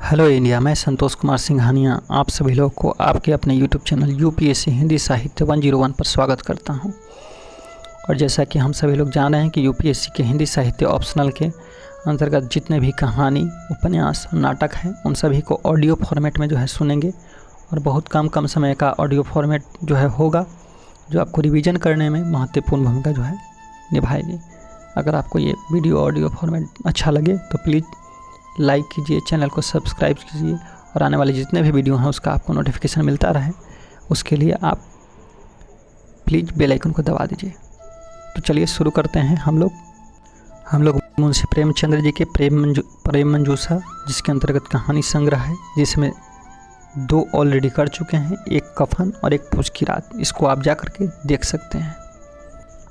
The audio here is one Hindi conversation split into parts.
हेलो इंडिया, मैं संतोष कुमार सिंघानिया आप सभी लोग को आपके अपने यूट्यूब चैनल यूपीएससी हिंदी साहित्य 101 पर स्वागत करता हूं। और जैसा कि हम सभी लोग जान रहे हैं कि यूपीएससी के हिंदी साहित्य ऑप्शनल के अंतर्गत जितने भी कहानी, उपन्यास, नाटक हैं उन सभी को ऑडियो फॉर्मेट में सुनेंगे और बहुत कम समय का ऑडियो फॉर्मेट होगा जो आपको रिवीजन करने में महत्वपूर्ण भूमिका निभाएगी। अगर आपको ये वीडियो ऑडियो फॉर्मेट अच्छा लगे तो प्लीज़ लाइक कीजिए, चैनल को सब्सक्राइब कीजिए और आने वाले जितने भी वीडियो हैं उसका आपको नोटिफिकेशन मिलता रहे, उसके लिए आप प्लीज़ बेल आइकन को दबा दीजिए। तो चलिए शुरू करते हैं। हम लोग मुंशी प्रेमचंद्र जी के प्रेम मंजूषा, जिसके अंतर्गत कहानी संग्रह है, जिसमें 2 ऑलरेडी कर चुके हैं, एक कफन और एक पूछ की रात। इसको आप जा करके देख सकते हैं।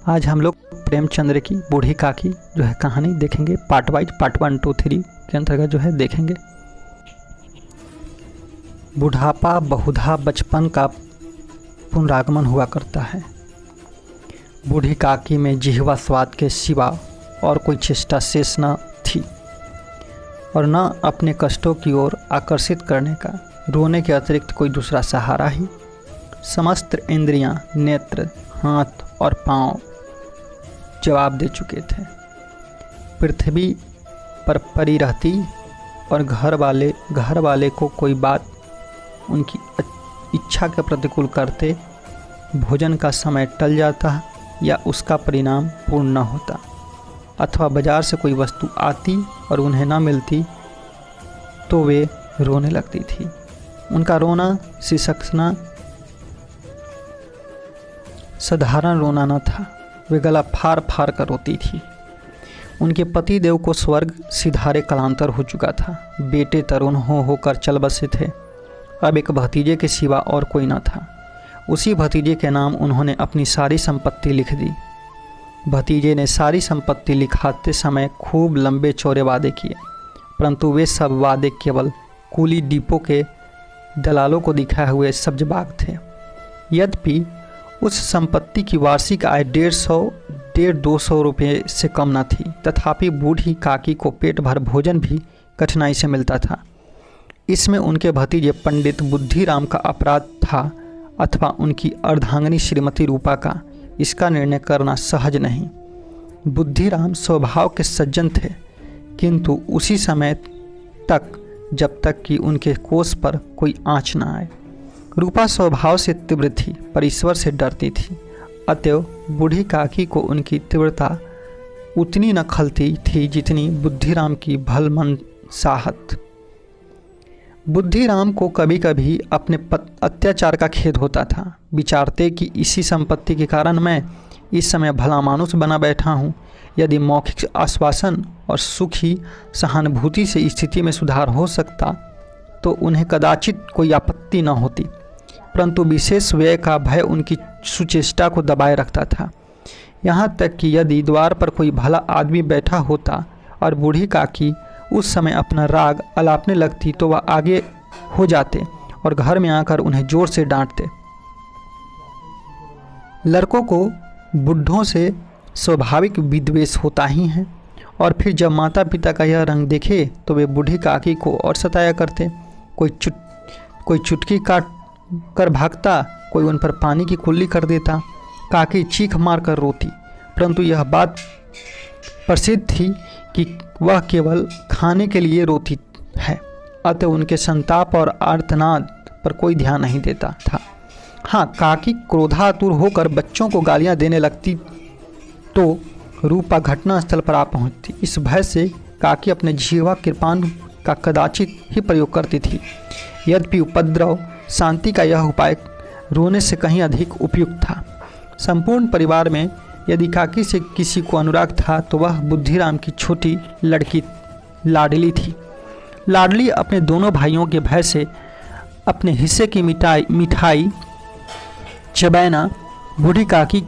आज हम लोग प्रेमचंद्र की बूढ़ी काकी कहानी देखेंगे। पार्ट वाइज, पार्ट 1, 2, 3 के अंतर्गत देखेंगे। बुढ़ापा बहुधा बचपन का पुनरागमन हुआ करता है। बूढ़ी काकी में जिह्वा स्वाद के सिवा और कोई चेष्टा शेष न थी और न अपने कष्टों की ओर आकर्षित करने का रोने के अतिरिक्त कोई दूसरा सहारा ही। समस्त इंद्रियां, नेत्र, हाथ और पांव जवाब दे चुके थे। पृथ्वी पर पड़ी रहती और घर वाले को कोई बात उनकी इच्छा के प्रतिकूल करते, भोजन का समय टल जाता या उसका परिणाम पूर्ण न होता, अथवा बाजार से कोई वस्तु आती और उन्हें न मिलती तो वे रोने लगती थी। उनका रोना सिसकना साधारण रोना न था, वे गला फाड़ फाड़ कर रोती थी। उनके पति देव को स्वर्ग सिधारे कलांतर हो चुका था। बेटे तरुण होकर चल बसे थे। अब एक भतीजे के सिवा और कोई न था। उसी भतीजे के नाम उन्होंने अपनी सारी संपत्ति लिख दी। भतीजे ने सारी संपत्ति लिखाते समय खूब लंबे चौड़े वादे किए, परंतु वे सब वादे केवल कूली डिपो के दलालों को दिखाए हुए सब्जबाग थे। यद्यपि उस संपत्ति की वार्षिक आय 150-200 रुपये से कम न थी, तथापि बूढ़ी काकी को पेट भर भोजन भी कठिनाई से मिलता था। इसमें उनके भतीजे पंडित बुद्धिराम का अपराध था अथवा उनकी अर्धांगिनी श्रीमती रूपा का, इसका निर्णय करना सहज नहीं। बुद्धिराम स्वभाव के सज्जन थे, किंतु उसी समय तक जब तक कि उनके कोष पर कोई आँच न आए। रूपा स्वभाव से तीव्र थी, पर ईश्वर से डरती थी। अतएव बूढ़ी काकी को उनकी तीव्रता उतनी न खलती थी जितनी बुद्धिराम की भलमन साहत। बुद्धिराम को कभी कभी अपने अत्याचार का खेद होता था। विचारते कि इसी संपत्ति के कारण मैं इस समय भला मानुष बना बैठा हूँ। यदि मौखिक आश्वासन और सुखी सहानुभूति से स्थिति में सुधार हो सकता तो उन्हें कदाचित कोई आपत्ति न होती, परंतु विशेष व्यय का भय उनकी सुचेष्टा को दबाए रखता था। यहाँ तक कि यदि द्वार पर कोई भला आदमी बैठा होता और बूढ़ी काकी उस समय अपना राग अलापने लगती तो वह आगे हो जाते और घर में आकर उन्हें जोर से डांटते। लड़कों को बुढ़ों से स्वाभाविक विद्वेष होता ही है, और फिर जब माता पिता का यह रंग देखे तो वे बूढ़ी काकी को और सताया करते। कोई चुटकी काट कर भागता, कोई उन पर पानी की कुल्ली कर देता। काकी चीख मार कर रोती, परंतु यह बात प्रसिद्ध थी कि वह केवल खाने के लिए रोती है, अतः उनके संताप और आर्तनाद पर कोई ध्यान नहीं देता था। हाँ, काकी क्रोधातुर होकर बच्चों को गालियां देने लगती तो रूपा घटनास्थल पर आ पहुंचती। इस भय से काकी अपने जीवा कृपान का कदाचित ही प्रयोग करती थी। यद्यपि उपद्रव शांति का यह उपाय रोने से कहीं अधिक उपयुक्त था। संपूर्ण परिवार में यदि काकी से किसी को अनुराग था तो वह बुद्धिराम की छोटी लड़की लाडली थी। लाडली अपने दोनों भाइयों के भय से अपने हिस्से की मिठाई चबैना बूढ़ी काकी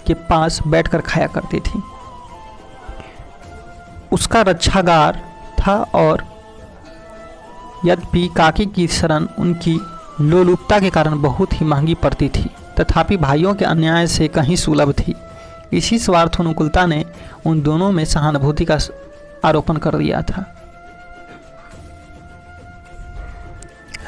के पास बैठकर खाया करती थी। उसका रक्षागार था और यद्यपि काकी की शरण उनकी लोलुपता के कारण बहुत ही महंगी पड़ती थी, तथापि भाइयों के अन्याय से कहीं सुलभ थी। इसी स्वार्थानुकूलता ने उन दोनों में सहानुभूति का आरोपण कर दिया था।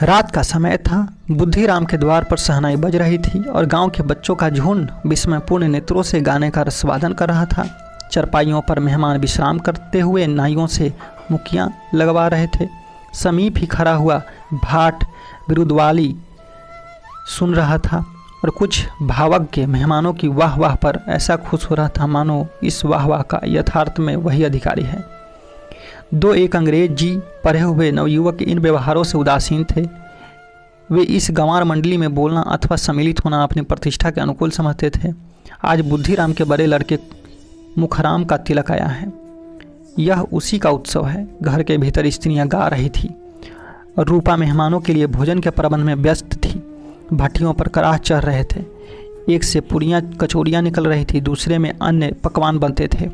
रात का समय था। बुद्धिराम के द्वार पर शहनाई बज रही थी और गांव के बच्चों का झुंड विस्मयपूर्ण नेत्रों से गाने का रसवादन कर रहा था। चरपाइयों पर मेहमान विश्राम करते हुए नाइयों से मुक्कियां लगवा रहे थे। समीप ही खड़ा हुआ भाट बिरुदवाली सुन रहा था और कुछ भावक के मेहमानों की वाह वाह पर ऐसा खुश हो रहा था मानो इस वाह वाह का यथार्थ में वही अधिकारी है। दो एक अंग्रेजी पढ़े हुए नवयुवक इन व्यवहारों से उदासीन थे। वे इस गंवार मंडली में बोलना अथवा सम्मिलित होना अपनी प्रतिष्ठा के अनुकूल समझते थे। आज बुद्धिराम के बड़े लड़के मुखराम का तिलक आया है। यह उसी का उत्सव है। घर के भीतर स्त्रियां गा रही थी और रूपा मेहमानों के लिए भोजन के प्रबंध में व्यस्त थी। भट्टियों पर कराह चढ़ रहे थे। एक से पूरियाँ कचौड़ियाँ निकल रही थी, दूसरे में अन्य पकवान बनते थे।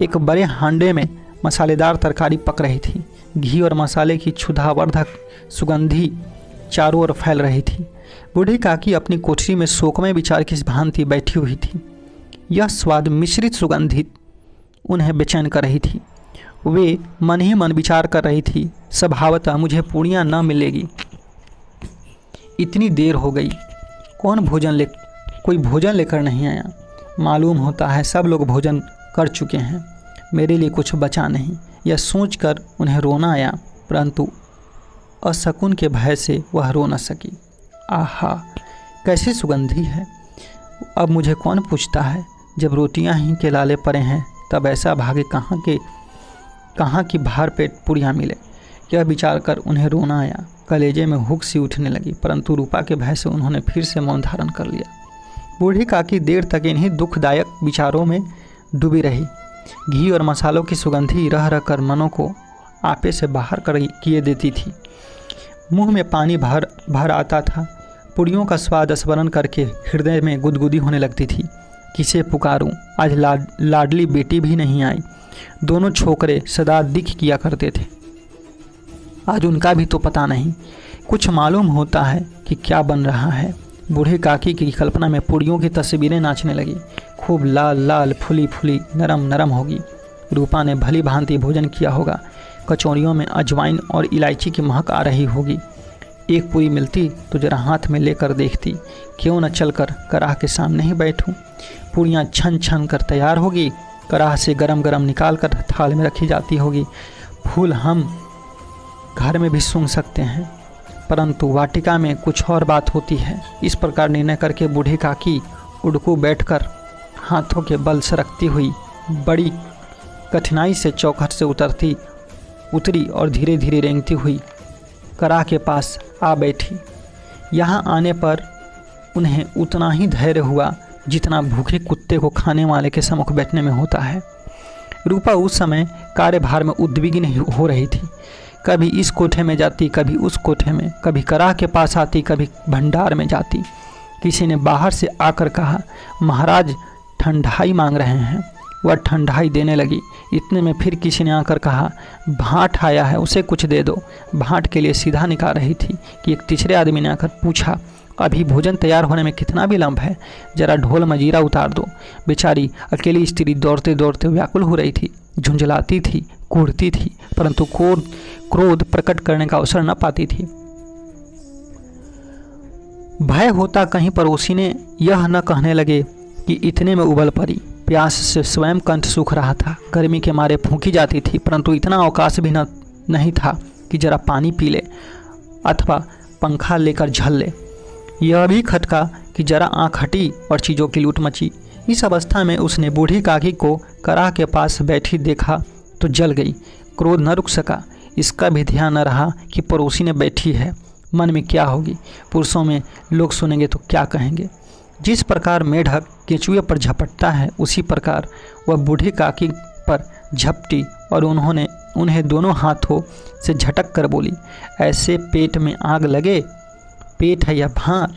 एक बड़े हांडे में मसालेदार तरकारी पक रही थी। घी और मसाले की क्षुधावर्धक सुगंधी चारों ओर फैल रही थी। बूढ़ी काकी अपनी कोठरी में शोकमय विचार की भांति बैठी हुई थी। यह स्वाद मिश्रित सुगंधित उन्हें बेचैन कर रही थी। वे मन ही मन विचार कर रही थी, स्वभावतः मुझे पूड़ियाँ न मिलेगी। इतनी देर हो गई, कोई भोजन लेकर नहीं आया। मालूम होता है सब लोग भोजन कर चुके हैं, मेरे लिए कुछ बचा नहीं। यह सोचकर उन्हें रोना आया, परंतु अशकुन के भय से वह रो न सकी। आहा, कैसी सुगंधी है! अब मुझे कौन पूछता है, जब रोटियां ही के लाले पड़े हैं तब ऐसा भागे कहाँ की भार पेट पूड़ियाँ मिले। यह विचार कर उन्हें रोना आया। कलेजे में हुक सी उठने लगी, परंतु रूपा के भय से उन्होंने फिर से मौन धारण कर लिया। बूढ़ी काकी देर तक इन्हीं दुखदायक विचारों में डूबी रही। घी और मसालों की सुगंधी रह रह कर मनों को आपे से बाहर किए देती थी। मुंह में पानी भर आता था। पूड़ियों का स्वाद स्मरण करके हृदय में गुदगुदी होने लगती थी। किसे पुकारूं, आज लाडली बेटी भी नहीं आई। दोनों छोकरे सदा दिख किया करते थे, आज उनका भी तो पता नहीं। कुछ मालूम होता है कि क्या बन रहा है। बूढ़ी काकी की कल्पना में पूड़ियों की तस्वीरें नाचने लगी। खूब लाल लाल फुली फुली नरम नरम होगी। रूपा ने भली भांति भोजन किया होगा। कचौड़ियों में अजवाइन और इलायची की महक आ रही होगी। एक पूरी मिलती तो जरा हाथ में लेकर देखती, क्यों न चलकर कराह के सामने ही बैठूं। पूड़ियाँ छन छन कर तैयार होगी। कराह से गरम गरम निकाल कर थाल में रखी जाती होगी। फूल हम घर में भी सूंघ सकते हैं, परंतु वाटिका में कुछ और बात होती है। इस प्रकार निर्णय करके बूढ़ी काकी उड़कू बैठकर हाथों के बल सरकती हुई बड़ी कठिनाई से चौखट से उतरी और धीरे धीरे रेंगती हुई कराह के पास आ बैठी। यहाँ आने पर उन्हें उतना ही धैर्य हुआ जितना भूखे कुत्ते को खाने वाले के सम्मुख बैठने में होता है। रूपा उस समय कार्यभार में उद्विग्न हो रही थी। कभी इस कोठे में जाती, कभी उस कोठे में, कभी कराह के पास आती, कभी भंडार में जाती। किसी ने बाहर से आकर कहा, महाराज ठंडाई मांग रहे हैं। वह ठंडाई देने लगी। इतने में फिर किसी ने आकर कहा, भाट आया है, उसे कुछ दे दो। भाट के लिए सीधा निकाल रही थी कि एक तीसरे आदमी ने आकर पूछा, अभी भोजन तैयार होने में कितना विलम्ब है, जरा ढोल मजीरा उतार दो। बेचारी अकेली स्त्री दौड़ते दौड़ते व्याकुल हो रही थी, झुंझलाती थी, कूदती थी, परंतु क्रोध प्रकट करने का अवसर न पाती थी। भय होता कहीं पड़ोसी ने यह न कहने लगे कि इतने में उबल पड़ी। प्यास से स्वयं कंठ सूख रहा था। गर्मी के मारे फूंकी जाती थी, परंतु इतना अवकाश भी नहीं था कि जरा पानी पी ले अथवा पंखा लेकर झल ले। यह भी खटका कि जरा आँख हटी और चीज़ों की लूट मची। इस अवस्था में उसने बूढ़ी काकी को कराह के पास बैठी देखा तो जल गई। क्रोध न रुक सका। इसका भी ध्यान न रहा कि पड़ोसी ने बैठी है। मन में क्या होगी, पुरुषों में लोग सुनेंगे तो क्या कहेंगे। जिस प्रकार मेढक केंचुए पर झपटता है, उसी प्रकार वह बूढ़ी काकी पर झपटी और उन्हें दोनों हाथों से झटक कर बोली, ऐसे पेट में आग लगे? पेट है या भार?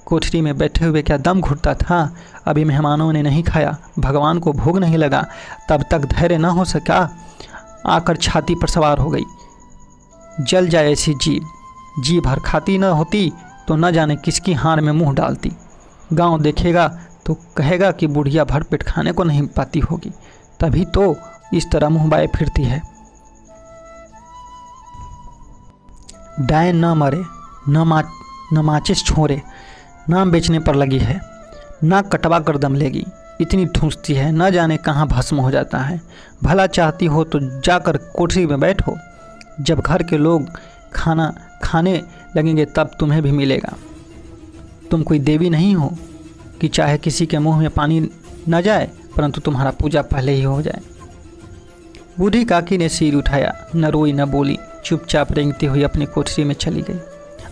कोठरी में बैठे हुए क्या दम घुटता था? अभी मेहमानों ने नहीं खाया, भगवान को भोग नहीं लगा, तब तक धैर्य न हो सका, आकर छाती पर सवार हो गई। जल जाए ऐसी जी भर खाती न होती तो न जाने किसकी हार में मुंह डालती। गांव देखेगा तो कहेगा कि बुढ़िया भर पेट खाने को नहीं पाती होगी, तभी तो इस तरह मुंह बाए फिरती है। डायन न मरे, न माचिस छोड़े, नाम बेचने पर लगी है, ना कटवा कर दम लेगी, इतनी ठूंसती है न जाने कहाँ भस्म हो जाता है। भला चाहती हो तो जाकर कोठरी में बैठो, जब घर के लोग खाना खाने लगेंगे तब तुम्हें भी मिलेगा। तुम कोई देवी नहीं हो कि चाहे किसी के मुंह में पानी न जाए परंतु तुम्हारा पूजा पहले ही हो जाए। बूढ़ी काकी ने सिर उठाया, न रोई न बोली, चुपचाप रेंगती हुई अपनी कोठरी में चली गई।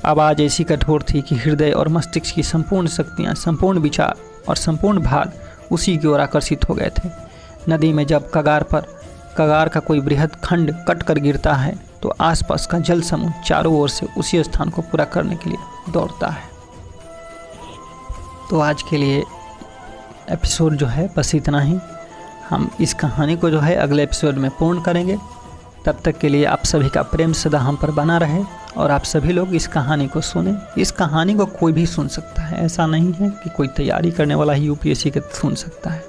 आवाज़ ऐसी कठोर थी कि हृदय और मस्तिष्क की संपूर्ण शक्तियाँ, संपूर्ण विचार और संपूर्ण भार उसी की ओर आकर्षित हो गए थे। नदी में जब कगार का कोई बृहद खंड कट कर गिरता है तो आसपास का जल समूह चारों ओर से उसी स्थान को पूरा करने के लिए दौड़ता है। तो आज के लिए एपिसोड जो है बस इतना ही। हम इस कहानी को जो है अगले एपिसोड में पूर्ण करेंगे। तब तक के लिए आप सभी का प्रेम सदा हम पर बना रहे और आप सभी लोग इस कहानी को सुने। इस कहानी को कोई भी सुन सकता है, ऐसा नहीं है कि कोई तैयारी करने वाला ही यूपीएससी के सुन सकता है।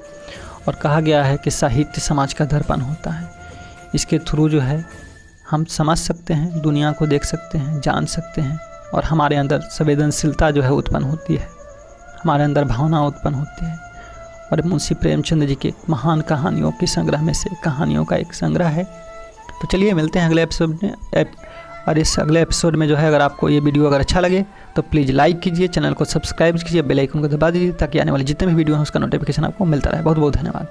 और कहा गया है कि साहित्य समाज का दर्पण होता है। इसके थ्रू जो है हम समझ सकते हैं, दुनिया को देख सकते हैं, जान सकते हैं और हमारे अंदर संवेदनशीलता जो है उत्पन्न होती है, हमारे अंदर भावना उत्पन्न होती है। और मुंशी प्रेमचंद जी के महान कहानियों के संग्रह में से कहानियों का एक संग्रह है। तो चलिए मिलते हैं अगले एपिसोड में। और इस अगले एपिसोड में जो है अगर आपको ये वीडियो अगर अच्छा लगे तो प्लीज़ लाइक कीजिए, चैनल को सब्सक्राइब कीजिए, बेल आइकन को दबा दीजिए ताकि आने वाले जितने भी वीडियो हैं उसका नोटिफिकेशन आपको मिलता रहे। बहुत बहुत धन्यवाद।